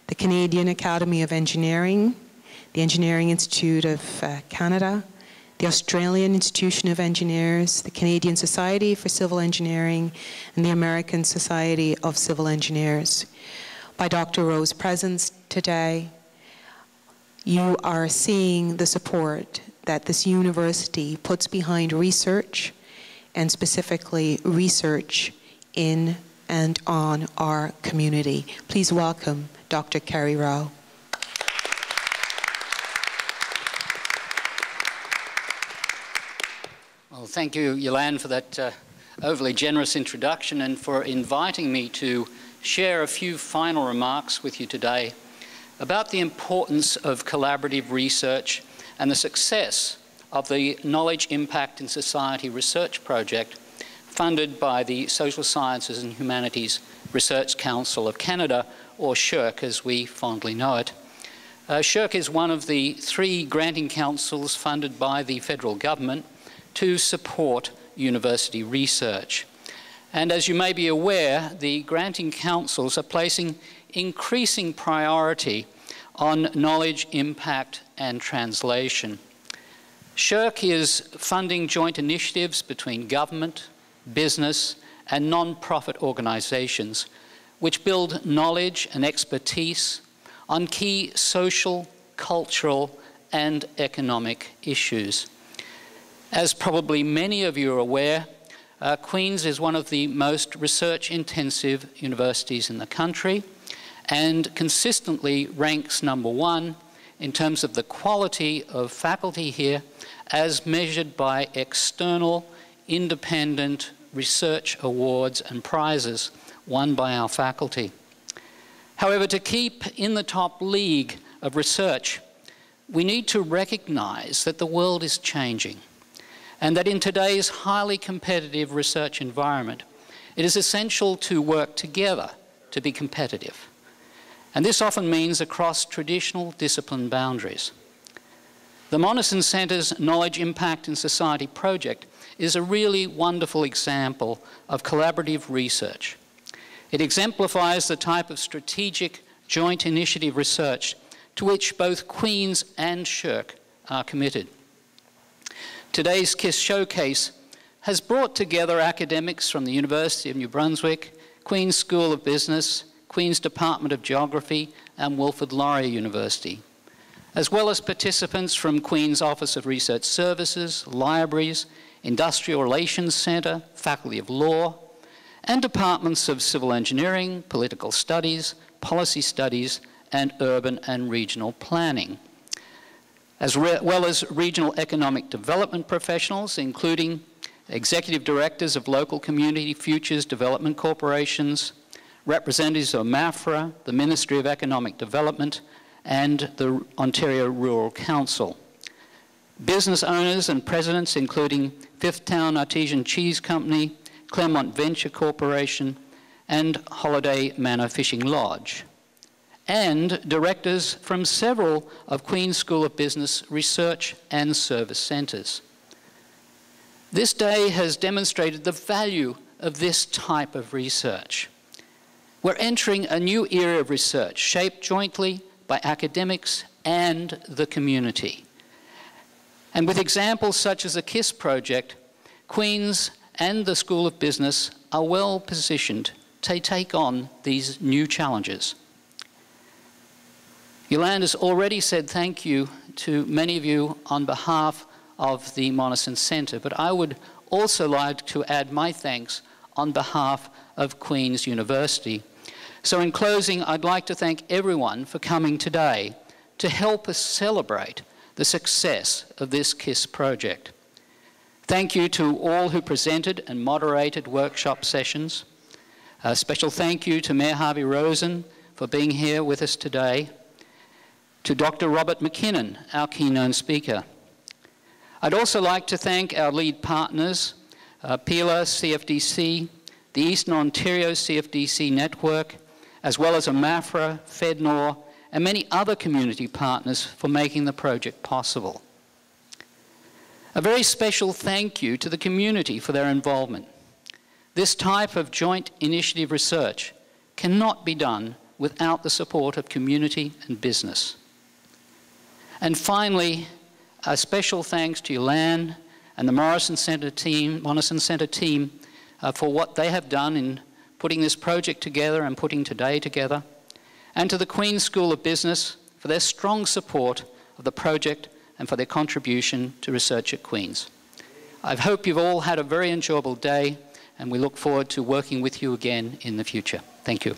the Canadian Academy of Engineering, the Engineering Institute of Canada, the Australian Institution of Engineers, the Canadian Society for Civil Engineering, and the American Society of Civil Engineers. By Dr. Rowe's presence today, you are seeing the support that this university puts behind research, and specifically research in and on our community. Please welcome Dr. Kerry Rowe. Well, thank you, Yolande, for that overly generous introduction and for inviting me to share a few final remarks with you today about the importance of collaborative research and the success of the Knowledge Impact in Society Research Project funded by the Social Sciences and Humanities Research Council of Canada, or SSHRC as we fondly know it. SSHRC is one of the 3 granting councils funded by the federal government to support university research. And as you may be aware, the granting councils are placing increasing priority on knowledge, impact, and translation. SSHRC is funding joint initiatives between government, business, and non-profit organizations which build knowledge and expertise on key social, cultural, and economic issues. As probably many of you are aware, Queen's is one of the most research-intensive universities in the country and consistently ranks #1 in terms of the quality of faculty here as measured by external, independent research awards and prizes won by our faculty. However, to keep in the top league of research, we need to recognize that the world is changing, and that in today's highly competitive research environment, it is essential to work together to be competitive. And this often means across traditional discipline boundaries. The Moneson Centre's Knowledge Impact in Society project is a really wonderful example of collaborative research. It exemplifies the type of strategic joint initiative research to which both Queen's and SSHRC are committed. Today's KIS Showcase has brought together academics from the University of New Brunswick, Queen's School of Business, Queen's Department of Geography, and Wilfrid Laurier University, as well as participants from Queen's Office of Research Services, libraries, Industrial Relations Centre, Faculty of Law, and departments of Civil Engineering, Political Studies, Policy Studies, and Urban and Regional Planning, as well as regional economic development professionals, including executive directors of local community futures development corporations, representatives of MAFRA, the Ministry of Economic Development, and the Ontario Rural Council. Business owners and presidents, including Fifth Town Artesian Cheese Company, Claremont Venture Corporation, and Holiday Manor Fishing Lodge, and directors from several of Queen's School of Business research and service centres. This day has demonstrated the value of this type of research. We're entering a new era of research shaped jointly by academics and the community. And with examples such as the KIS project, Queen's and the School of Business are well positioned to take on these new challenges. Yolande has already said thank you to many of you on behalf of the Moneson Centre, but I would also like to add my thanks on behalf of Queen's University. So in closing, I'd like to thank everyone for coming today to help us celebrate the success of this KIS project. Thank you to all who presented and moderated workshop sessions. A special thank you to Mayor Harvey Rosen for being here with us today. To Dr. Robert McKinnon, our keynote speaker. I'd also like to thank our lead partners, PELA CFDC, the Eastern Ontario CFDC Network, as well as AMAFRA, FedNor, and many other community partners for making the project possible. A very special thank you to the community for their involvement. This type of joint initiative research cannot be done without the support of community and business. And finally, a special thanks to Ylan and the Morrison Centre team for what they have done in putting this project together and putting today together, and to the Queen's School of Business for their strong support of the project and for their contribution to research at Queen's. I hope you've all had a very enjoyable day, and we look forward to working with you again in the future. Thank you.